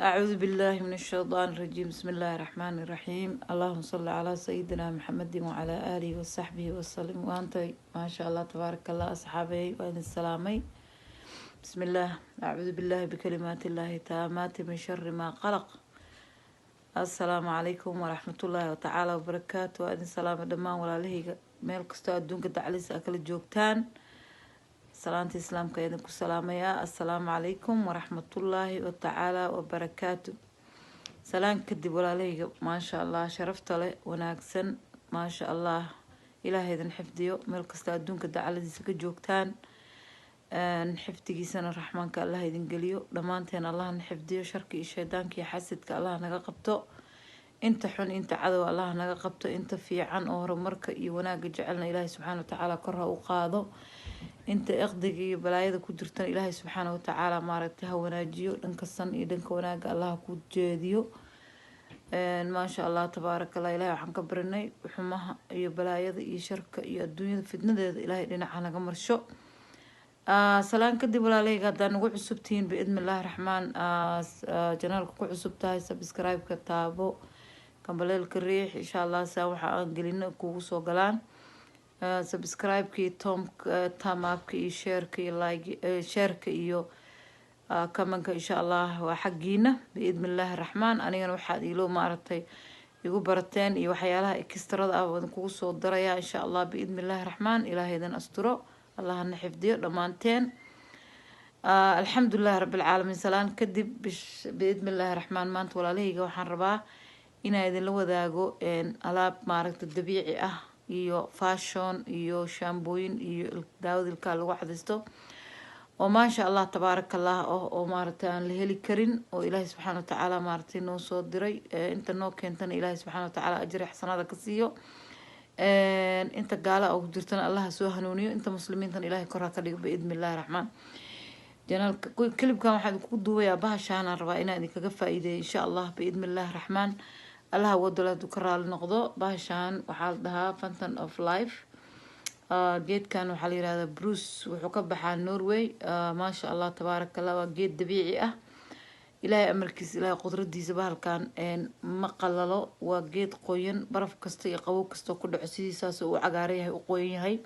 أعوذ بالله من الشيطان الرجيم. بسم الله الرحمن الرحيم. اللهم صل على سيدنا محمد وعلى آله وصحبه وسلم. وأنت ما شاء الله تبارك الله أصحابي وإن السلامي. بسم الله. أعوذ بالله بكلمات الله تامات من شر ما خلق. السلام عليكم ورحمة الله تعالى وبركاته. وإن السلام دمان ولا له ميل كستو أدونك دعليس أكل الجوكتان. salaanta islaamka idin ku salaamaya. assalaamu calaykum waraxmatullaahi watacaala wabarakaatu. salaan kadib walaalahayga maasha allah sharafta leh wanaagsan maasha allah ilaahay idin xifdiyo meel kasta adduunka dacaladiisa ka joogtaan. xifdigiisana raxmaanka allah idin geliyo dhammaanteen allahna xifdiyo sharka iyo shaydaanka iyo xasidka allah naga qabto. inta xun inta cadow allah naga qabto. inta fiican oo horumarka iyo wanaagga jecelna ilaahay subxaana watacaala kor ha u qaado. inta iqdiga iyo balaayada ku jirtan ilaahay subxaana watacaala maaragtay ha wanaajiyo dhanka san iyo dhanka wanaaga allah ku jeediyo. maasha allah tabaaraka allah. ilaahay waxaan ka barinay xumaha iyo balaayada iyo sharka iyo adduunyada fitnadeeda ilaahay dhinaca naga marsho. salaan kadib walaalahayga haddaa nagu cusubtihiin biidni illaahi raxmaan janaalka ku cusub tahay subscribe-ka taabo kambaleelka riix insha allah saa waxa aan gelino kugu soo galaan. subscribe-kii tamabka iyo shareka iyo like shareka iyo kamanka insha allah waa xagiina biidni illaahi raxmaan. anigana waxaad iilo maaragtay igu barateen iyo waxyaalaha extrada ah waan kugu soo daraya insha allah biidni illaahi raxmaan. ilaahay idin asturo allahna xifdiyo dhammaanteen. alxamdulillahi rabbil caalamiin. salaan kadib biidni illaahi raxmaan. maanta walaalahayga waxaan rabaa inaan idinla wadaago alaab maaragtay dabiici ah iyo fashion iyo shaambooyin iyo daawada ilkaha lagu cadaysto oo maasha allah tabaarakallah oo maaragtay aan la heli karin oo ilaahay subxaana watacaala maaragtay noo soo diray. inta noo keentana ilaahay subxaana watacaala ajri xasanaada ka siiyo. inta gaala oo ku jirtana allah soo hanuuniyo. inta muslimiintana ilaahay kor ha ka dhigo biidni illaahi raxmaan. janaalka klibkan waxaan ku duubayaa bahashaan aan rabaa inaan idinkaga faa'iideeyo insha allah biidni illaahi raxmaan. allaha wadolaadu ka raali noqdo. bahashaan waxaa la dhahaa fountain of life. geedkan waxaa la yirahdaa bruce wuxuu ka baxaa norway. maasha allah tabaarakallah waa geed dabiici ah. ilaahay amarkiisa ilaahay qudradiisa bahalkan ma qalalo. waa geed qoyan baraf kasta iyo qabow kasta ku dhaco sidiisaas uu cagaaran yahay u qoyan yahay.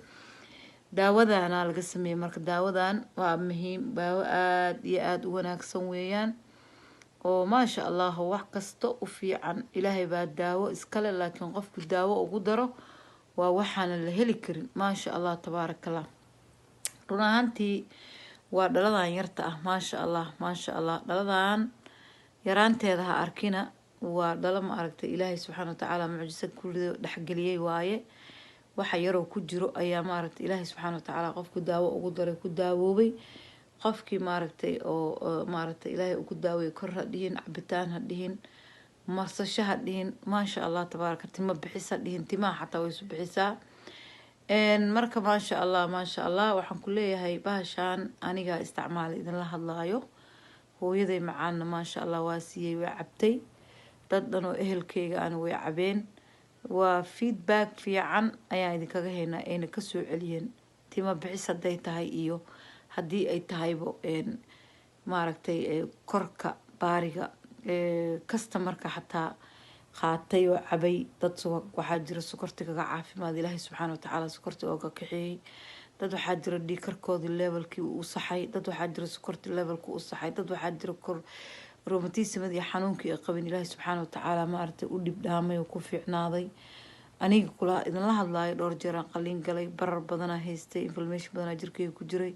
daawadana laga sameeyay marka daawadan waa muhiim daawo aad iyo aad u wanaagsan weeyaan oo maasha allah wax kasta u fiican. ilaahay baa daawo iskale laakiin qofku daawo ugu daro waa waxaan la heli karin maasha allah tabaarakallah. run ahaantii waa dhaladan yarta ah maasha allah maasha allah. dhaladan yaraanteeda ha arkina waa dhala ma aragtay ilaahay subxaana watacaala mucjiso kullido dhexgeliyay waaye. waxa yaroo ku jiro ayaa maaragtay ilaahay subxaana watacaala qofku daawo ugu daray ku daawoobay. qofkii maaragtay oo maaragtay ilaahay ugu daaway kor ha dhihin cabitaan ha dhihin marsasho ha dhihin maasha allah tabaaraka tima bixisa dhihin timaha xataa way isu bixisaa. marka maasha allah waxaan ku leeyahay bahashaan aniga isticmaal idinla hadlaayo. hooyaday macaanna maasha allah waa siiyey way cabtay. dad dhan oo ehelkayga ana way cabeen. waa feedback fiican ayaan idinkaga haynaa ayna kasoo celiyeen tima bixis hadday tahay iyo haddii ay tahaybo maaragtay korka baariga customerka xataa qaatay oo cabay. dad waxaa jira sokorti kaga caafimaad ilaahay subxaana watacaala sokorti ooga kaxeeyey. dad waxaa jira dhiikarkoodii levelkii uu saxay. dad waxaa jira sokorti levelka u saxay. dad waxaa jira romatismad iyo xanuunkii ay qabin ilaahay subxaana watacaala maaragtay u dhibdhaamay oo ku fiicnaaday. aniga kula idinla hadlaayo dhowr jeeraan qaliin galay barar badanaa haystay inflammation badanaa jirkayga ku jiray.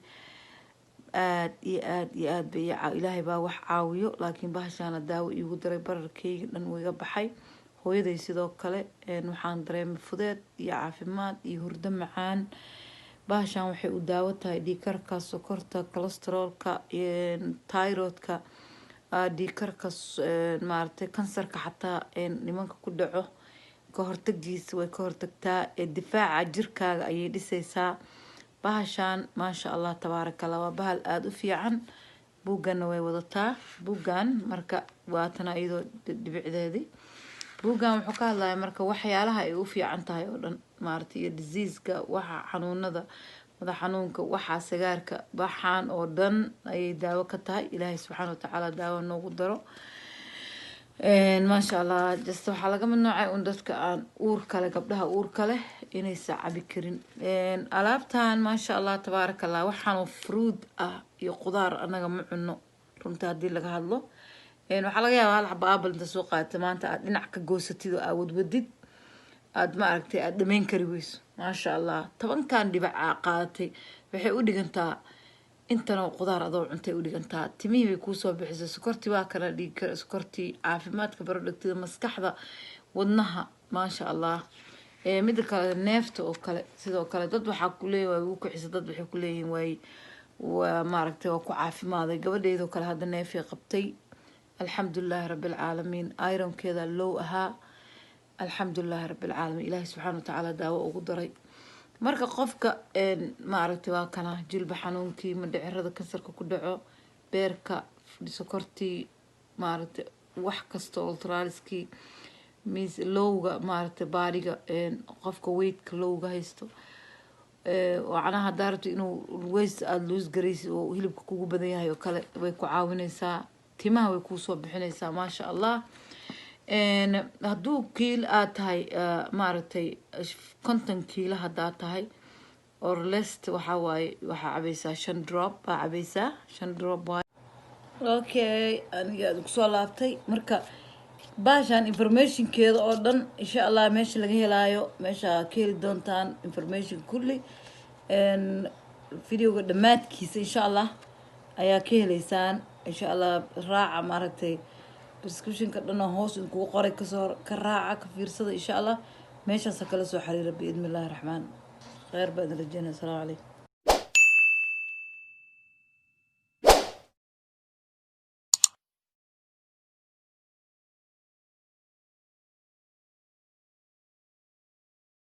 aad iyo aad bay ilaahay baa wax caawiyo laakiin bahashaana daawo iigu daray bararkayga dhan wiga baxay. hooyaday sidoo kale waxaan dareemay fudeed iyo caafimaad iyo hurdo macaan. bahashaan waxay u daawo tahay dhiikarka sokorta cholesteroolka thyroidka dhiikarka maaragtay kansarka xataa nimanka ku dhaco ka hortagiisa way ka hortagtaa. difaaca jirkaaga ayay dhisaysaa. bahashaan maasha allah tabaarakallah waa bahal aada u fiican. buugganna way wadataa. buuggan marka waatana iyadoo dhibicdeedii. buuggan wuxuu ka hadlayaa marka waxyaalaha ay u fiican tahay oo dhan maaragtay iyo diseaska waxa xanuunada madax xanuunka waxa sagaarka baxaan oo dhan ayay daawo ka tahay. ilaahay subxaana watacaala daawo noogu daro. ما شاء الله جست وحلقة من نوع أندتك عن أوركله قبلها أوركله إني ساعة بكرين ألابتان ما شاء الله تبارك الله وحنو فرود يقدر أنا جمع إنه رمت هدي لك هالله وحلقة يا هلا بقابل أنت سوقات ما أنت نعك جوستي أود وديد أد ما أركتي أد مين كريويس ما شاء الله طبعا كان دي بعقاتي بحي أودي intana qudaar adoo cuntay u dhigantaa timihii bay kuusoo bixisay sokortii waa kala dhigi kara sokortii caafimaadka barodhagtida maskaxda wadnaha maasha allah mida kale neefta oo kale sidoo kale dad waxaa ku leeyahay waa ugu kicisa dad waxay ku leeyihiin waa maaragtay waa ku caafimaaday gabadheedoo kale hadda neefay qabtay alxamdulilaahi rabbilcaalamiin ironkeeda low ahaa alxamdulilaahi rabbilcaalamiin ilaahi subxaana watacaala daawo ugu daray marka qofka maaragtay waa kana jilba xanuunkii madhicirada kansarka ku dhaco beerka sokortii maaragtay wax kasta ultraliskii mis lowga maaragtay baariga qofka weightka lowga haysto wacnaha daarabta inuu waist aada loos garaysi oo hilibka kugu badan yahay oo kale way ku caawinaysaa timaha way kuusoo bixinaysaa maasha allah hadduu kiil aad tahay maaragtay 50 kiilo haddaad tahay or lest waxaa waaye waxaa cabaysaa 5 drop baa cabaysaa 5 drop waaye okay aniga aad kusoo laabtay marka baashaan informationkeeda oo dhan insha allah meesha laga helaayo meesha ka heli doontaan information kulli videoga dhammaadkiisa insha allah ayaa ka helaysaan insha allah raaca maaragtay prescriptionka dhanna hoos kugu qoray kasoo ka raaca ka fiirsada insha allah meeshaas kala soo xiriira biidmi illaahi raxmaan khayr baan rajeynaa. Assalaamu calaykum.